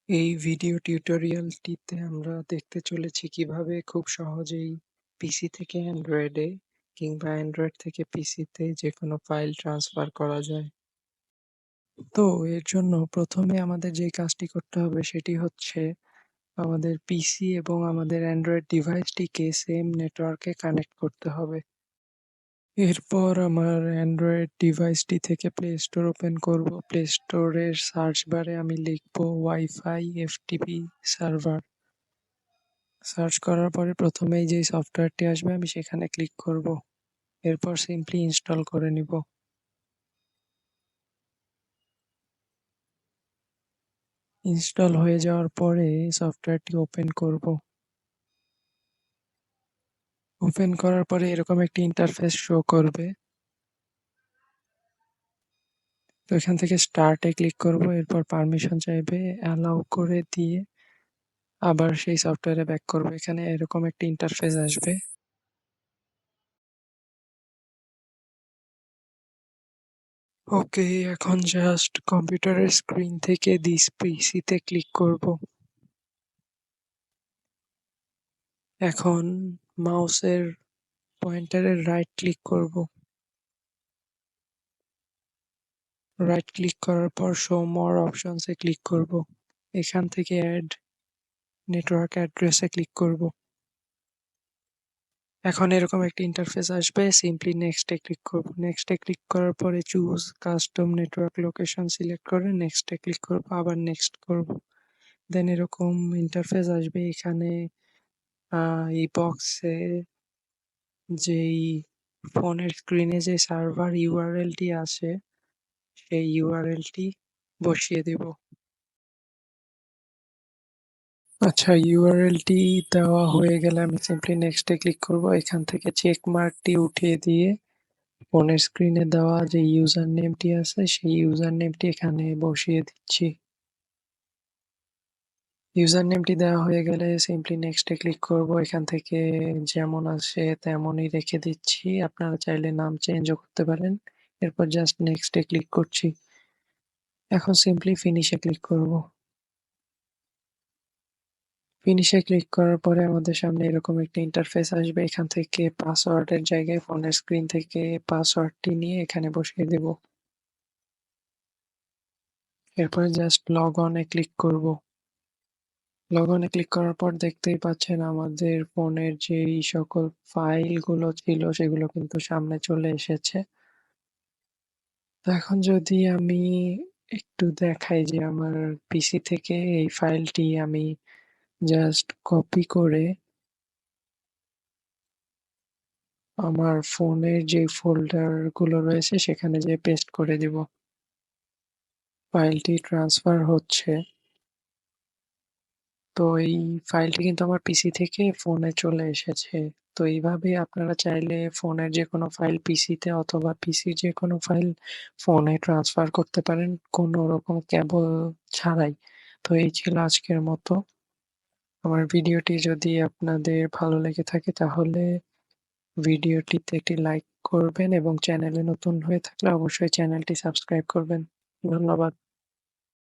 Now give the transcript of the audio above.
এই ভিডিও টিউটোরিয়ালটিতে আমরা দেখতে চলেছি কিভাবে খুব সহজেই পিসি থেকে অ্যান্ড্রয়েডে কিংবা অ্যান্ড্রয়েড থেকে পিসিতে যে কোনো ফাইল ট্রান্সফার করা যায়। তো এর জন্য প্রথমে আমাদের যে কাজটি করতে হবে সেটি হচ্ছে আমাদের পিসি এবং আমাদের অ্যান্ড্রয়েড ডিভাইসটিকে সেম নেটওয়ার্কে কানেক্ট করতে হবে। এরপর আমার অ্যান্ড্রয়েড ডিভাইসটি থেকে প্লে স্টোর ওপেন করব। প্লে স্টোরের সার্চ বারে আমি লিখব ওয়াইফাই এফটিপি সার্ভার। সার্চ করার পরে প্রথমেই যেই সফটওয়্যারটি আসবে আমি সেখানে ক্লিক করব। এরপর সিম্পলি ইনস্টল করে নিব। ইনস্টল হয়ে যাওয়ার পরে সফটওয়্যারটি ওপেন করব। ওপেন করার পরে এরকম একটি ইন্টারফেস শো করবে। তো এখান থেকে স্টার্টে ক্লিক করব, এরপর পারমিশন চাইবে, অ্যালাউ করে দিয়ে আবার সেই সফটওয়্যারে ব্যাক করব। এখানে এরকম একটি ইন্টারফেস আসবে। ওকে, এখন জাস্ট কম্পিউটারের স্ক্রিন থেকে দিস পিসিতে ক্লিক করব। এখন মাউসের পয়েন্টারের রাইট ক্লিক করব। রাইট ক্লিক করার পর শো মোর অপশনসে ক্লিক করব। এখান থেকে অ্যাড নেটওয়ার্ক অ্যাড্রেসে ক্লিক করব। এখন এরকম একটা ইন্টারফেস আসবে, সিম্পলি নেক্সটে ক্লিক করব। নেক্সটে ক্লিক করার পরে choose custom network location select করে নেক্সটে ক্লিক করব, আবার নেক্সট করব। দেন এরকম ইন্টারফেস আসবে। এখানে এই বক্সে যেই ফোনের স্ক্রিনে যে সার্ভার ইউআরএলটি আছে সেই ইউআরএলটি বসিয়ে দেব। আচ্ছা, ইউআরএলটি দেওয়া হয়ে গেলে আমি সিম্পলি নেক্সটে ক্লিক করব। এখান থেকে চেক মার্কটি উঠিয়ে দিয়ে ফোনের স্ক্রিনে দেওয়া যে ইউজার নেমটি আছে সেই ইউজার নেমটি এখানে বসিয়ে দিচ্ছি। ইউজার নেমটি দেওয়া হয়ে গেলে সিম্পলি নেক্সটে ক্লিক করব। এখান থেকে যেমন আসে তেমনই রেখে দিচ্ছি, আপনারা চাইলে নাম চেঞ্জও করতে পারেন। এরপর জাস্ট নেক্সটে ক্লিক করছি। এখন সিম্পলি ফিনিশে ক্লিক করব। ফিনিশে ক্লিক করার পরে আমাদের সামনে এরকম একটা ইন্টারফেস আসবে। এখান থেকে পাসওয়ার্ডের জায়গায় ফোনের স্ক্রিন থেকে পাসওয়ার্ডটি নিয়ে এখানে বসিয়ে দেব। এরপরে জাস্ট লগ অনে ক্লিক করব। লগ অনে ক্লিক করার পর দেখতেই পাচ্ছেন আমাদের ফোনের যেই সকল ফাইলগুলো ছিল সেগুলো কিন্তু সামনে চলে এসেছে। তো এখন যদি আমি একটু দেখাই যে আমার পিসি থেকে এই ফাইলটি আমি জাস্ট কপি করে আমার ফোনের যে ফোল্ডার গুলো রয়েছে সেখানে যেয়ে পেস্ট করে দিব। ফাইলটি ট্রান্সফার হচ্ছে। তো এই ফাইলটি কিন্তু আমার পিসি থেকে ফোনে চলে এসেছে। তো এইভাবে আপনারা চাইলে ফোনের যে কোনো ফাইল পিসিতে অথবা পিসির যে কোনো ফাইল ফোনে ট্রান্সফার করতে পারেন কোনো রকম কেবল ছাড়াই। তো এই ছিল আজকের মতো। আমার ভিডিওটি যদি আপনাদের ভালো লেগে থাকে তাহলে ভিডিওটিতে একটি লাইক করবেন এবং চ্যানেলে নতুন হয়ে থাকলে অবশ্যই চ্যানেলটি সাবস্ক্রাইব করবেন। ধন্যবাদ।